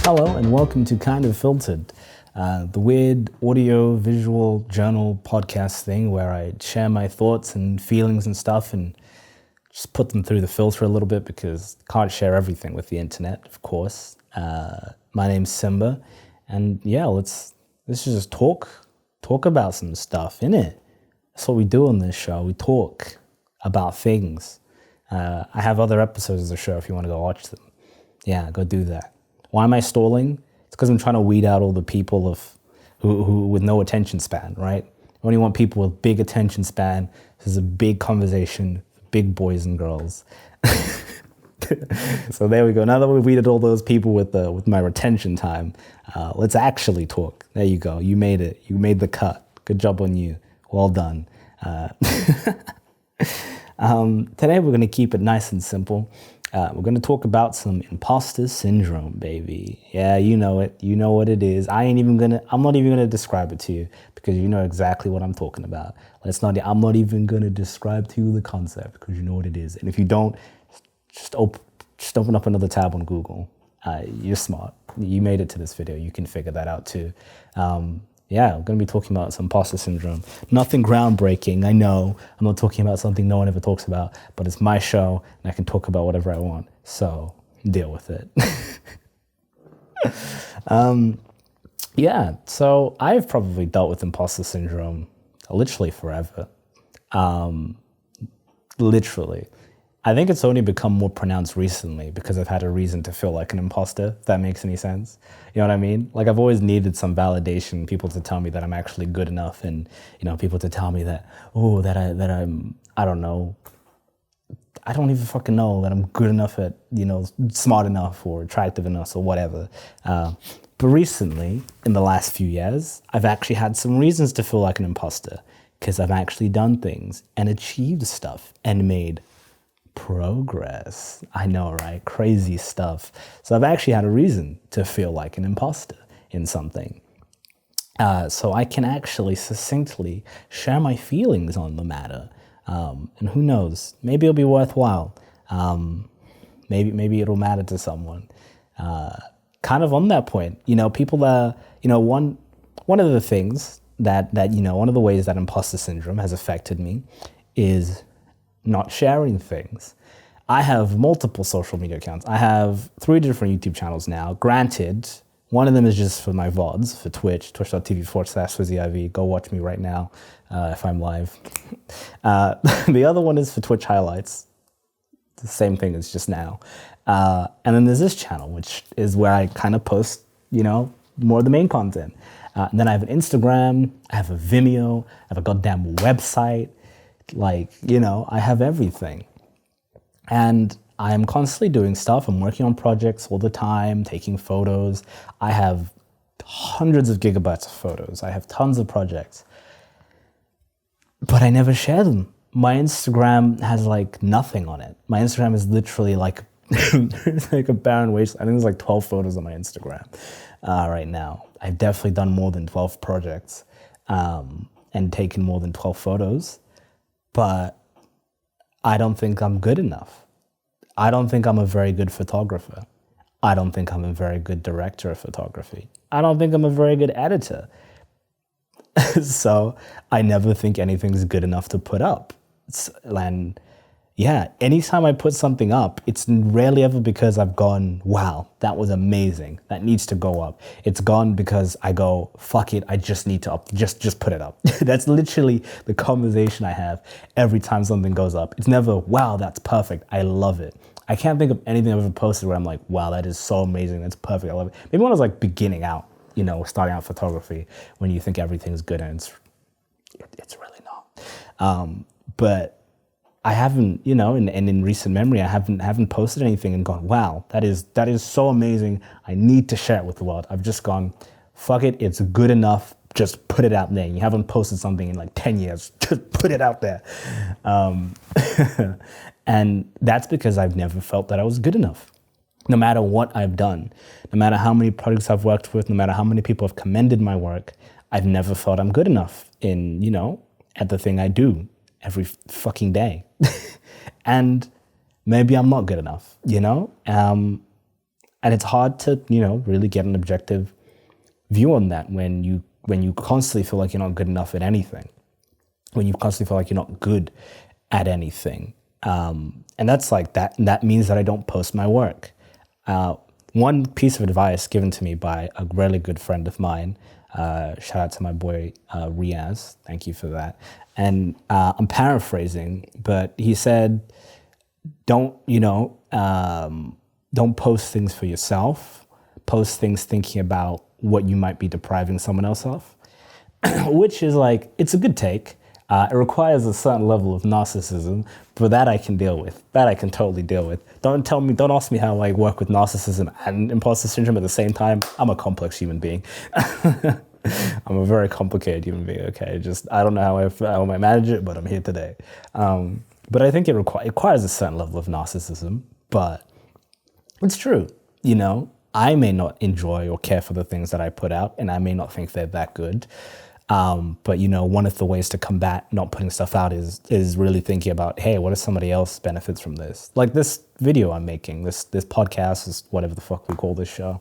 Hello and welcome to Kind of Filtered, the weird audio-visual journal podcast thing where I share my thoughts and feelings and stuff and just put them through the filter a little bit because I can't share everything with the internet, of course. My name's Simba, and yeah, let's just talk about some stuff, innit? That's what we do on this show. We talk about things. I have other episodes of the show if you want to go watch them. Yeah, go do that. Why am I stalling? It's because I'm trying to weed out all the people who with no attention span, right? I only want people with big attention span. This is a big conversation, big boys and girls. So there we go. Now that we've weeded all those people with my retention time, let's actually talk. There you go. You made it. You made the cut. Good job on you. Well done. Today we're going to keep it nice and simple. We're going to talk about some imposter syndrome, baby. Yeah, you know it. You know what it is. I'm not even going to describe it to you because you know exactly what I'm talking about. I'm not even going to describe to you the concept because you know what it is. And if you don't, just open up another tab on Google. You're smart. You made it to this video. You can figure that out too. Yeah, I'm going to be talking about some imposter syndrome. Nothing groundbreaking, I know. I'm not talking about something no one ever talks about, but it's my show, and I can talk about whatever I want. So, deal with it. Yeah, so I've probably dealt with imposter syndrome literally forever. Literally. I think it's only become more pronounced recently because I've had a reason to feel like an imposter, if that makes any sense. You know what I mean? Like I've always needed some validation, people to tell me that I'm actually good enough and, you know, people to tell me that, I don't know. I don't even fucking know that I'm good enough at, you know, smart enough or attractive enough or whatever. But recently, in the last few years, I've actually had some reasons to feel like an imposter because I've actually done things and achieved stuff and made progress. I know, right? Crazy stuff. So I've actually had a reason to feel like an imposter in something. So I can actually succinctly share my feelings on the matter. And who knows? Maybe it'll be worthwhile. Maybe it'll matter to someone. Kind of on that point, you know, people that, you know, one of the things that, you know, one of the ways that imposter syndrome has affected me is not sharing things. I have multiple social media accounts. I have 3 different YouTube channels now. Granted, one of them is just for my VODs, for Twitch, twitch.tv/FizzyIV. Go watch me right now if I'm live. The other one is for Twitch highlights. The same thing as just now. And then there's this channel, which is where I kind of post, you know, more of the main content. And then I have an Instagram, I have a Vimeo, I have a goddamn website. Like, you know, I have everything. And I am constantly doing stuff. I'm working on projects all the time, taking photos. I have hundreds of gigabytes of photos. I have tons of projects. But I never share them. My Instagram has like nothing on it. My Instagram is literally like, like a barren waste. I think there's like 12 photos on my Instagram right now. I've definitely done more than 12 projects and taken more than 12 photos. But I don't think I'm good enough. I don't think I'm a very good photographer. I don't think I'm a very good director of photography. I don't think I'm a very good editor. So I never think anything's good enough to put up. And yeah, anytime I put something up, it's rarely ever because I've gone, wow, that was amazing. That needs to go up. It's gone because I go, fuck it, I just need to just put it up. That's literally the conversation I have every time something goes up. It's never, wow, that's perfect. I love it. I can't think of anything I've ever posted where I'm like, wow, that is so amazing. That's perfect. I love it. Maybe when I was like beginning out, you know, starting out photography, when you think everything's good and it's really not. But I haven't, you know, and in recent memory, I haven't posted anything and gone, wow, that is so amazing. I need to share it with the world. I've just gone, fuck it, it's good enough. Just put it out there. You haven't posted something in like 10 years. Just put it out there. And that's because I've never felt that I was good enough. No matter what I've done, no matter how many projects I've worked with, no matter how many people have commended my work, I've never felt I'm good enough in, you know, at the thing I do every fucking day. And maybe I'm not good enough, you know? And it's hard to, really get an objective view on that when you constantly feel like you're not good enough at anything, when you constantly feel like you're not good at anything. And that's like that. And that means that I don't post my work. One piece of advice given to me by a really good friend of mine, shout out to my boy Riaz, thank you for that. And I'm paraphrasing, but he said, don't post things for yourself. Post things thinking about what you might be depriving someone else of, which is like, it's a good take. It requires a certain level of narcissism, but that I can deal with. That I can totally deal with. Don't ask me how I work with narcissism and imposter syndrome at the same time. I'm a complex human being. I'm a very complicated human being, okay? I don't know how I manage it, but I'm here today. But I think it requires a certain level of narcissism, but it's true, I may not enjoy or care for the things that I put out, and I may not think they're that good. But one of the ways to combat not putting stuff out is really thinking about, hey, what if somebody else benefits from this? Like this video I'm making, this podcast is whatever the fuck we call this show.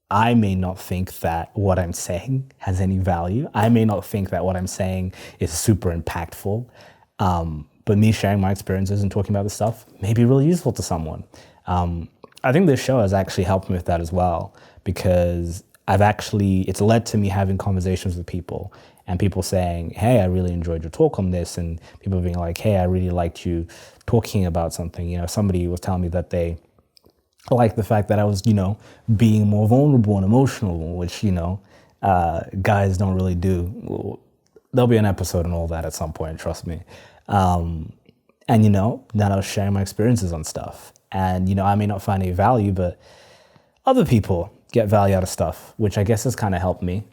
I may not think that what I'm saying has any value. I may not think that what I'm saying is super impactful. But me sharing my experiences and talking about this stuff may be really useful to someone. I think this show has actually helped me with that as well, because it's led to me having conversations with people and people saying, hey, I really enjoyed your talk on this. And people being like, hey, I really liked you talking about something. Somebody was telling me that they liked the fact that I was, being more vulnerable and emotional, which, guys don't really do. There'll be an episode on all that at some point, trust me. And, that I was sharing my experiences on stuff. And, I may not find any value, but other people get value out of stuff, which I guess has kind of helped me.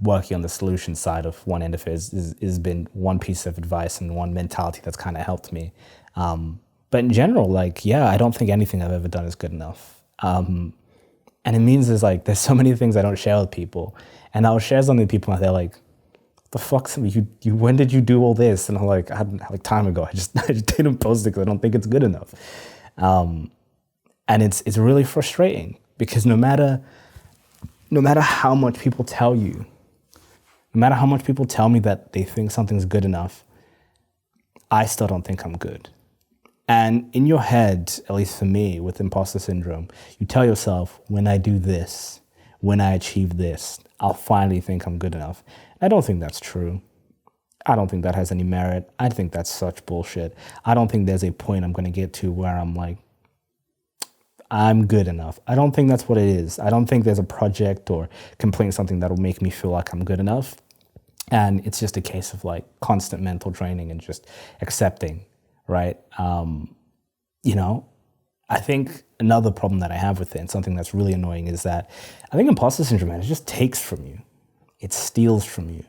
Working on the solution side of one end of it has been one piece of advice and one mentality that's kind of helped me. But in general, I don't think anything I've ever done is good enough. And it means there's so many things I don't share with people. And I'll share something with people and they're like, the fuck, you when did you do all this? And I'm like, I hadn't time ago. I just didn't post it because I don't think it's good enough. And it's really frustrating because no matter how much people tell you, no matter how much people tell me that they think something's good enough, I still don't think I'm good. And in your head, at least for me, with imposter syndrome, you tell yourself, when I do this, when I achieve this, I'll finally think I'm good enough. I don't think that's true. I don't think that has any merit. I think that's such bullshit. I don't think there's a point I'm going to get to where I'm like, I'm good enough. I don't think that's what it is. I don't think there's a project or completing something that'll make me feel like I'm good enough. And it's just a case of constant mental training and just accepting, right? I think another problem that I have with it, and something that's really annoying, is that I think imposter syndrome, man, it just takes from you. It steals from you.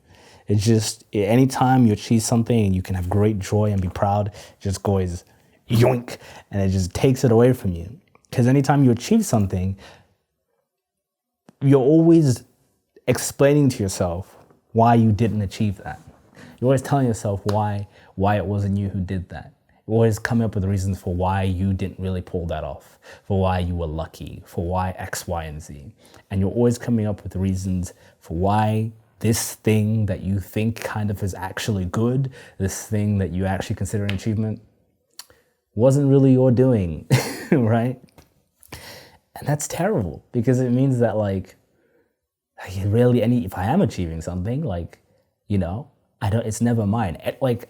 It just, anytime you achieve something and you can have great joy and be proud, it just goes yoink, and it just takes it away from you. Because anytime you achieve something, you're always explaining to yourself why you didn't achieve that. You're always telling yourself why it wasn't you who did that. You're always coming up with reasons for why you didn't really pull that off, for why you were lucky, for why X, Y, and Z. And you're always coming up with reasons for why this thing that you think kind of is actually good, this thing that you actually consider an achievement, wasn't really your doing, right? And that's terrible, because it means that if I am achieving something, it's never mine.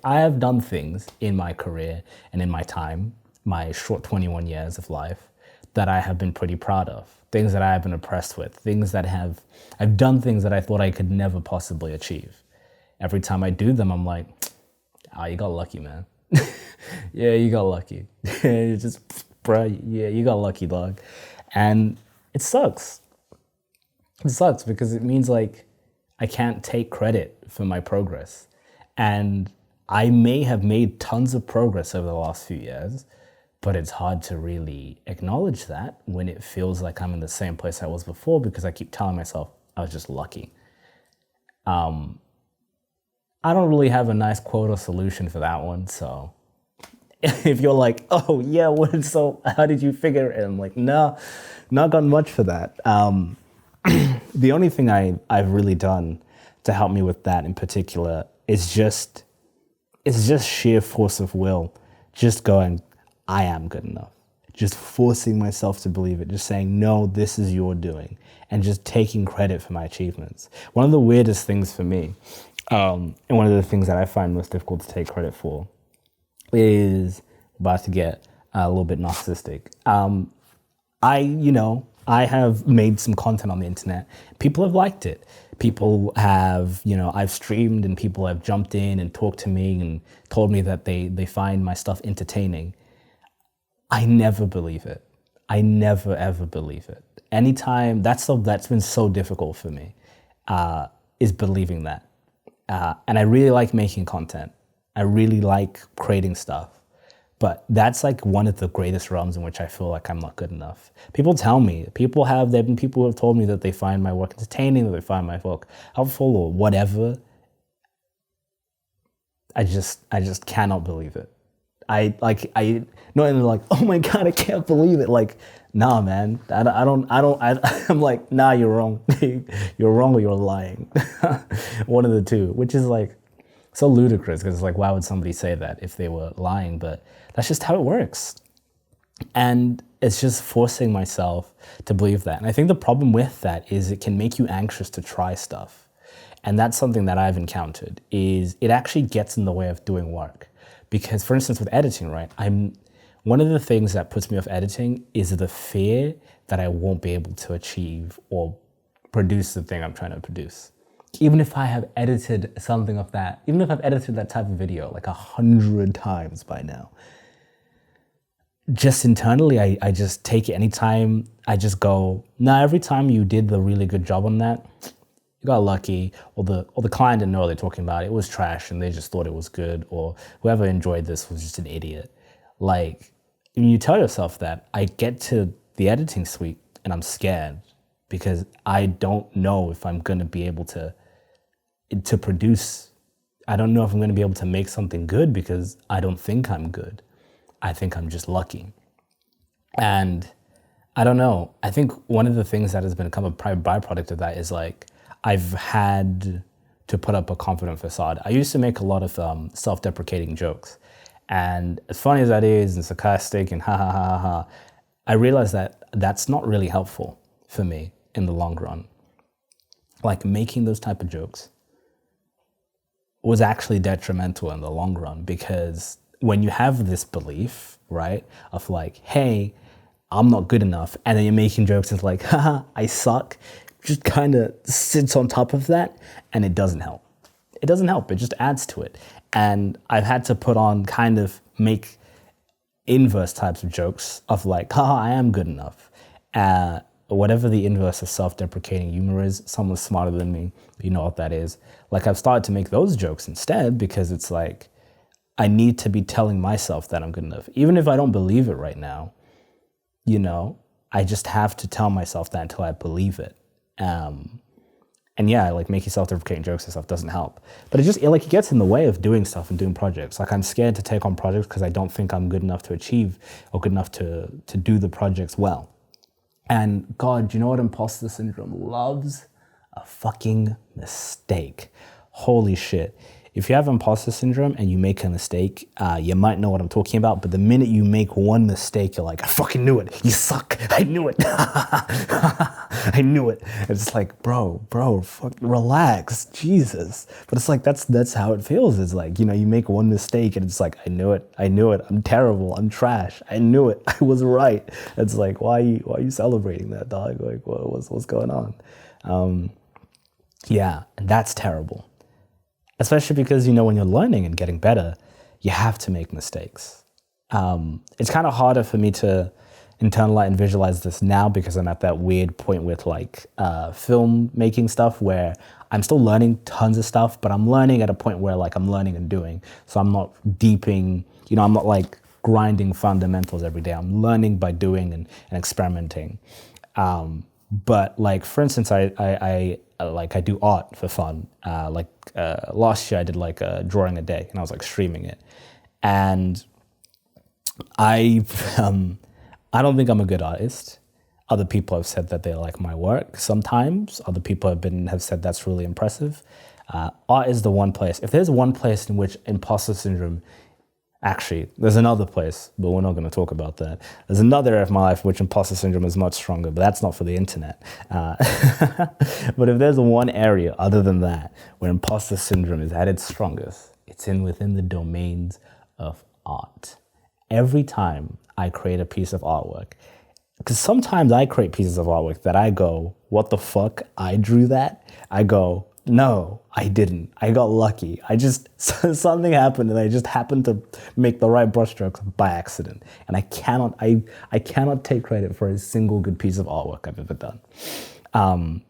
I have done things in my career and in my time, my short 21 years of life, that I have been pretty proud of, things that I have been impressed with, I've done things that I thought I could never possibly achieve. Every time I do them, I'm like, you got lucky, man. Yeah, you got lucky. You got lucky, dog. And it sucks. It sucks because it means I can't take credit for my progress. And I may have made tons of progress over the last few years, but it's hard to really acknowledge that when it feels like I'm in the same place I was before, because I keep telling myself I was just lucky. I don't really have a nice quote or solution for that one, so if you're like, oh yeah, what, so how did you figure it? And I'm like, no, not got much for that. The only thing I've really done to help me with that in particular is just sheer force of will. Just going, I am good enough. Just forcing myself to believe it. Just saying, no, this is your doing. And just taking credit for my achievements. One of the weirdest things for me, and one of the things that I find most difficult to take credit for, is about to get a little bit narcissistic. I have made some content on the internet. People have liked it. People have, I've streamed and people have jumped in and talked to me and told me that they find my stuff entertaining. I never believe it. I never, ever believe it. Anytime, that's been so difficult for me, is believing that. And I really like making content. I really like creating stuff. But that's like one of the greatest realms in which I feel like I'm not good enough. People tell me, there have been people who have told me that they find my work entertaining, that they find my work helpful or whatever. I just cannot believe it. I'm like, oh my God, I can't believe it. Like, nah, man, I'm like, nah, you're wrong. You're wrong or you're lying. One of the two, which is like so ludicrous because it's like, why would somebody say that if they were lying? But that's just how it works. And it's just forcing myself to believe that. And I think the problem with that is it can make you anxious to try stuff. And that's something that I've encountered, is it actually gets in the way of doing work. Because for instance, with editing, right, one of the things that puts me off editing is the fear that I won't be able to achieve or produce the thing I'm trying to produce. Even if I have edited something of that, even if I've edited that type of video like 100 times by now, just internally, I just take it anytime. I just go, nah, every time you did the really good job on that, you got lucky, or the client didn't know what they're talking about. It was trash and they just thought it was good, or whoever enjoyed this was just an idiot. Like, when you tell yourself that, I get to the editing suite and I'm scared because I don't know if I'm going to be able to produce. I don't know if I'm going to be able to make something good because I don't think I'm good. I think I'm just lucky. And I don't know. I think one of the things that has become a byproduct of that is like, I've had to put up a confident facade. I used to make a lot of self-deprecating jokes. And as funny as that is, and sarcastic and ha ha ha ha ha, I realized that that's not really helpful for me in the long run. Like, making those type of jokes was actually detrimental in the long run, because when you have this belief, right, of like, hey, I'm not good enough, and then you're making jokes and it's like, haha, I suck, just kind of sits on top of that, and it doesn't help. It doesn't help, it just adds to it. And I've had to put on, kind of make inverse types of jokes of like, haha, I am good enough. Whatever the inverse of self-deprecating humor is, someone smarter than me, you know what that is. Like, I've started to make those jokes instead, because it's like, I need to be telling myself that I'm good enough. Even if I don't believe it right now, I just have to tell myself that until I believe it. And yeah, like, making self-deprecating jokes and stuff doesn't help. But it gets in the way of doing stuff and doing projects. Like, I'm scared to take on projects because I don't think I'm good enough to achieve or good enough to do the projects well. And God, you know what imposter syndrome loves? A fucking mistake. Holy shit. If you have imposter syndrome and you make a mistake, you might know what I'm talking about, but the minute you make one mistake, you're like, I fucking knew it. You suck. I knew it. I knew it. It's like, bro, fuck, relax, Jesus. But it's like, that's how it feels. It's like, you make one mistake and it's like, I knew it. I'm terrible. I'm trash. I knew it. I was right. It's like, why are you celebrating that, dog? Like, what's going on? Yeah, and that's terrible. Especially because, when you're learning and getting better, you have to make mistakes. It's kind of harder for me to internalize and visualize this now because I'm at that weird point with like film making stuff where I'm still learning tons of stuff, but I'm learning at a point where like I'm learning and doing. So I'm not deeping, I'm not like grinding fundamentals every day. I'm learning by doing and experimenting. But like, for instance, I do art for fun. Last year I did like a drawing a day and I was like streaming it. And I I don't think I'm a good artist. Other people have said that they like my work. Sometimes other people have said that's really impressive. Art is the one place. If there's one place in which imposter syndrome, actually, there's another place, but we're not going to talk about that. There's another area of my life in which imposter syndrome is much stronger, but that's not for the internet. But if there's one area other than that where imposter syndrome is at its strongest, it's within the domains of art. Every time I create a piece of artwork, because sometimes I create pieces of artwork that I go, what the fuck? I drew that? I go, no, I didn't. I got lucky. Something happened and I just happened to make the right brushstrokes by accident. And I cannot take credit for a single good piece of artwork I've ever done. And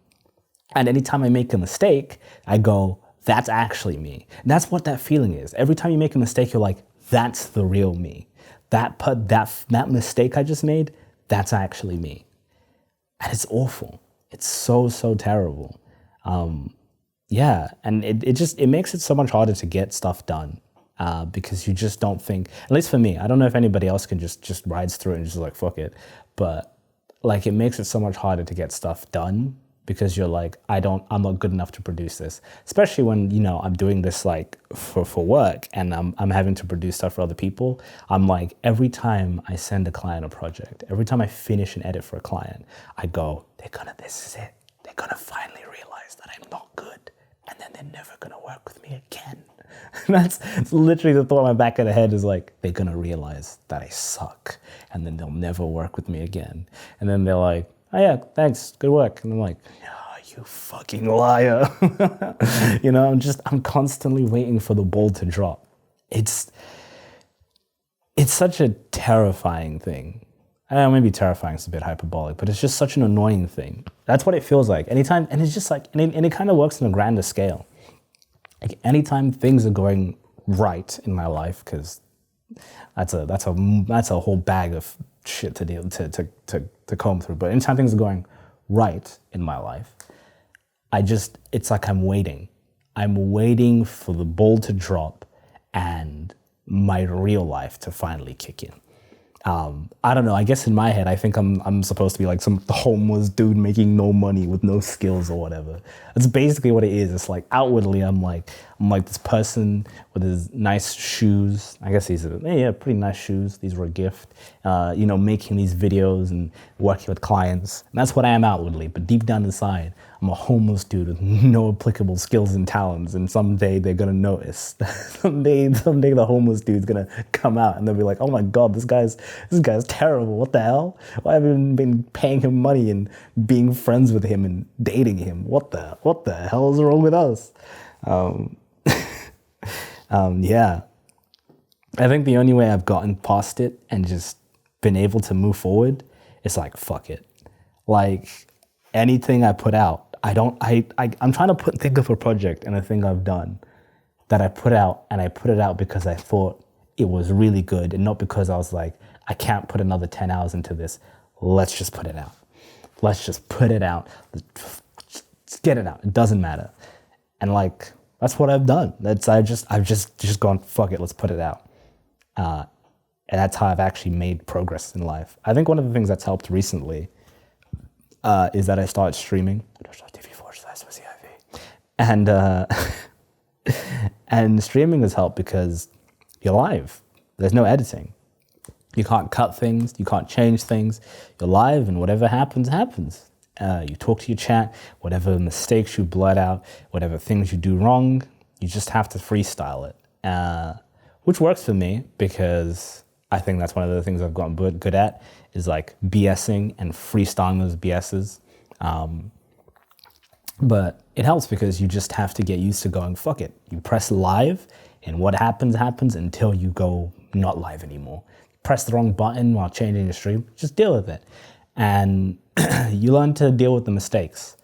anytime I make a mistake, I go, that's actually me. And that's what that feeling is. Every time you make a mistake, you're like, that's the real me. That mistake I just made, that's actually me. And it's awful. It's so, so terrible. Yeah, and it makes it so much harder to get stuff done because you just don't think, at least for me, I don't know if anybody else can just rides through it and just like, fuck it. But like, it makes it so much harder to get stuff done because you're like, I'm not good enough to produce this. Especially when, I'm doing this like for work and I'm having to produce stuff for other people. I'm like, every time I send a client a project, every time I finish an edit for a client, I go, this is it. They're gonna finally realize that I'm not good. And then they're never gonna work with me again. That's literally the thought in my back of the head is like, they're gonna realize that I suck and then they'll never work with me again. And then they're like, oh yeah, thanks, good work. And I'm like, oh, you fucking liar. I'm constantly waiting for the ball to drop. It's such a terrifying thing. I don't know, maybe terrifying is a bit hyperbolic, but it's just such an annoying thing. That's what it feels like. Anytime, and it's just like, and it kind of works on a grander scale. Like anytime things are going right in my life, because that's a whole bag of shit to deal to comb through. But anytime things are going right in my life, it's like I'm waiting. I'm waiting for the ball to drop and my real life to finally kick in. I don't know. I guess in my head, I think I'm supposed to be like some homeless dude making no money with no skills or whatever. That's basically what it is. It's like outwardly, I'm like this person with his nice shoes. I guess these are pretty nice shoes. These were a gift. Making these videos and working with clients. And that's what I am outwardly. But deep down inside, I'm a homeless dude with no applicable skills and talents. And someday they're gonna notice. someday the homeless dude's gonna come out and they'll be like, oh my God, this guy's terrible. What the hell? Why have I been paying him money and being friends with him and dating him? What the hell is wrong with us? Yeah. I think the only way I've gotten past it and just been able to move forward is like, fuck it. Like anything I put out, I'm trying to think of a project and a thing I've done that I put out, and I put it out because I thought it was really good and not because I was like, I can't put another 10 hours into this. Let's just put it out. Let's just put it out. Just get it out. It doesn't matter. And like, that's what I've done. I've just gone, fuck it, let's put it out. And that's how I've actually made progress in life. I think one of the things that's helped recently is that I started streaming. And and streaming has helped because you're live. There's no editing. You can't cut things. You can't change things. You're live, and whatever happens, happens. You talk to your chat. Whatever mistakes you blurt out, whatever things you do wrong, you just have to freestyle it. Which works for me because I think that's one of the things I've gotten good at is like BSing and freestyling those BSs. But it helps because you just have to get used to going, fuck it. You press live and what happens, happens until you go not live anymore. Press the wrong button while changing the stream, just deal with it. And you learn to deal with the mistakes.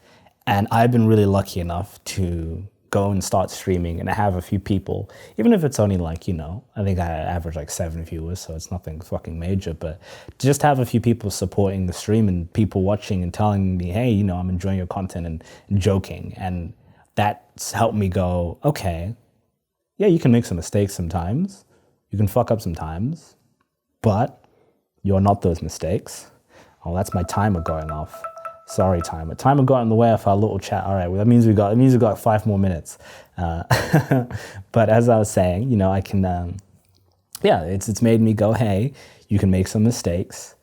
And I've been really lucky enough to go and start streaming and I have a few people, even if it's only like, I think I average like 7 viewers, so it's nothing fucking major, but just have a few people supporting the stream and people watching and telling me, hey, I'm enjoying your content and joking. And that's helped me go, okay, yeah, you can make some mistakes sometimes. You can fuck up sometimes, but you're not those mistakes. Oh, that's my timer going off. Sorry, timer. Timer got in the way of our little chat. All right, well, that means we got 5 more minutes. But as I was saying, I can, it's made me go, hey, you can make some mistakes.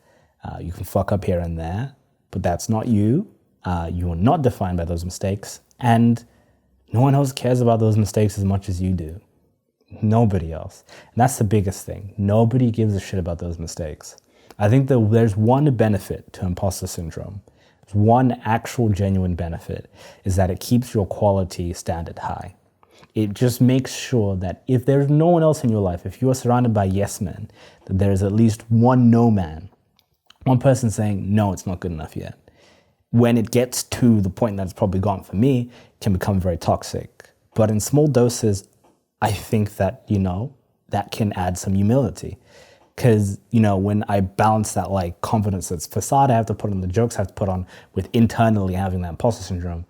You can fuck up here and there, but that's not you. You are not defined by those mistakes. And no one else cares about those mistakes as much as you do. Nobody else. And that's the biggest thing. Nobody gives a shit about those mistakes. I think that there's one benefit to imposter syndrome. One actual genuine benefit is that it keeps your quality standard high. It just makes sure that if there's no one else in your life, if you are surrounded by yes men, that there is at least one no man, one person saying, no, it's not good enough yet. When it gets to the point that it's probably gone for me, it can become very toxic. But in small doses, I think that, that can add some humility. Because, when I balance that confidence, that's facade I have to put on, the jokes I have to put on with internally having that imposter syndrome,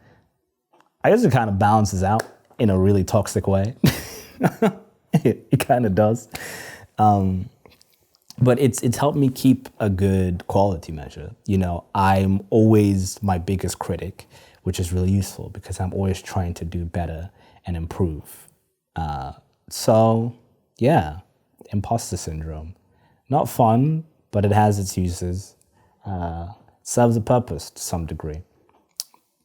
I guess it kind of balances out in a really toxic way. It kind of does. But it's helped me keep a good quality measure. I'm always my biggest critic, which is really useful because I'm always trying to do better and improve. So, yeah, imposter syndrome. Not fun, but it has its uses. Serves a purpose to some degree.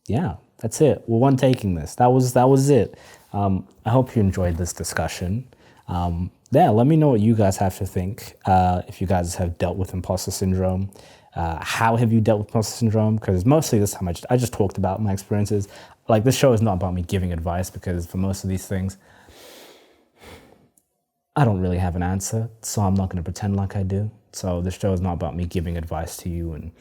Yeah, that's it. We weren't taking this. That was it. I hope you enjoyed this discussion. Let me know what you guys have to think. If you guys have dealt with imposter syndrome, how have you dealt with imposter syndrome? Because mostly this time I just talked about my experiences. This show is not about me giving advice because for most of these things, I don't really have an answer, so I'm not going to pretend like I do. So this show is not about me giving advice to you and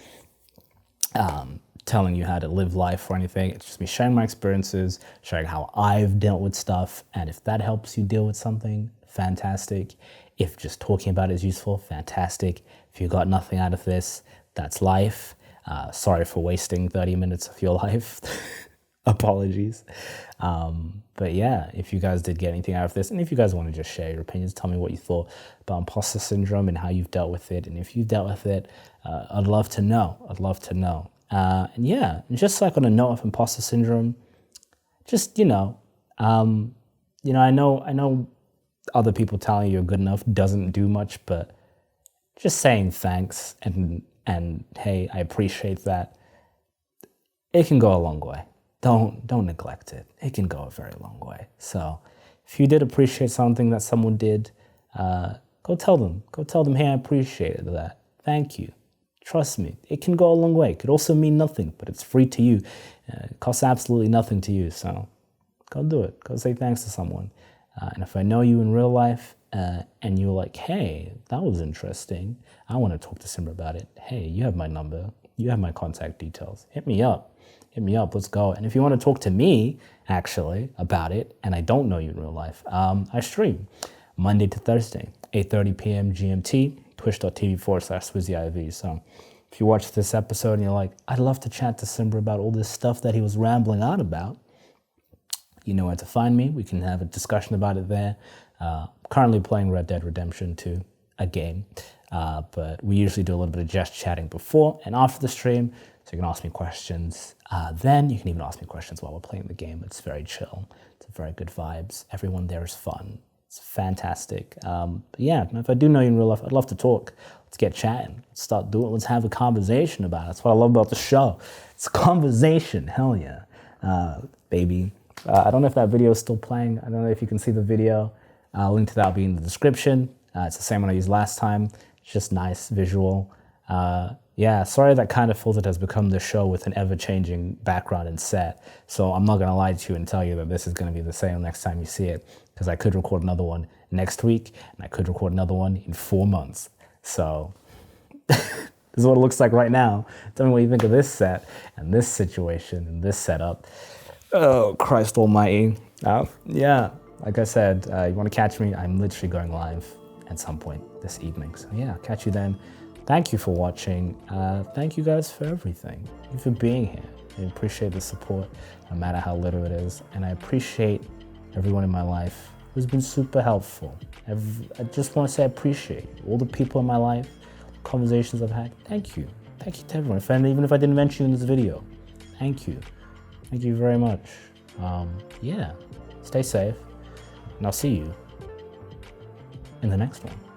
telling you how to live life or anything. It's just me sharing my experiences, sharing how I've dealt with stuff. And if that helps you deal with something, fantastic. If just talking about it is useful, fantastic. If you got nothing out of this, that's life. Sorry for wasting 30 minutes of your life. Apologies. But yeah, if you guys did get anything out of this, and if you guys want to just share your opinions, tell me what you thought about imposter syndrome and how you've dealt with it. And if you've dealt with it, I'd love to know. And yeah, just on a note of imposter syndrome, just, I know other people telling you you're good enough doesn't do much, but just saying thanks and hey, I appreciate that. It can go a long way. Don't neglect it. It can go a very long way. So if you did appreciate something that someone did, go tell them. Go tell them, hey, I appreciated that. Thank you. Trust me, it can go a long way. It could also mean nothing, but it's free to you. It costs absolutely nothing to you. So go do it. Go say thanks to someone. And if I know you in real life and you're like, hey, that was interesting, I want to talk to Simba about it. Hey, you have my number. You have my contact details. Hit me up. Let's go. And if you want to talk to me, actually, about it, and I don't know you in real life, I stream Monday to Thursday, 8:30 p.m. GMT, twitch.tv/SwizzyIV. So if you watch this episode and you're like, I'd love to chat to Simba about all this stuff that he was rambling on about, you know where to find me. We can have a discussion about it there. Currently playing Red Dead Redemption 2, a game. But we usually do a little bit of just chatting before and after the stream. So you can ask me questions. Then you can even ask me questions while we're playing the game. It's very chill. It's very good vibes. Everyone there is fun. It's fantastic. But yeah, if I do know you in real life, I'd love to talk. Let's get chatting. Let's start doing it. Let's have a conversation about it. That's what I love about the show. It's a conversation. Hell yeah. Baby. I don't know if that video is still playing. I don't know if you can see the video. Link to that will be in the description. It's the same one I used last time. It's just nice visual. Yeah, sorry that kind of filtered has become the show with an ever-changing background and set. So I'm not going to lie to you and tell you that this is going to be the same next time you see it, because I could record another one next week, and I could record another one in 4 months. So this is what it looks like right now. Tell me what you think of this set and this situation and this setup. Oh, Christ almighty. Yeah, like I said, you want to catch me? I'm literally going live at some point this evening. So yeah, catch you then. Thank you for watching. Thank you guys for everything. Thank you for being here. I appreciate the support, no matter how little it is. And I appreciate everyone in my life. who's been super helpful. I just want to say I appreciate all the people in my life, conversations I've had. Thank you. Thank you to everyone. Even if I didn't mention you in this video, thank you. Thank you very much. Yeah, stay safe, and I'll see you in the next one.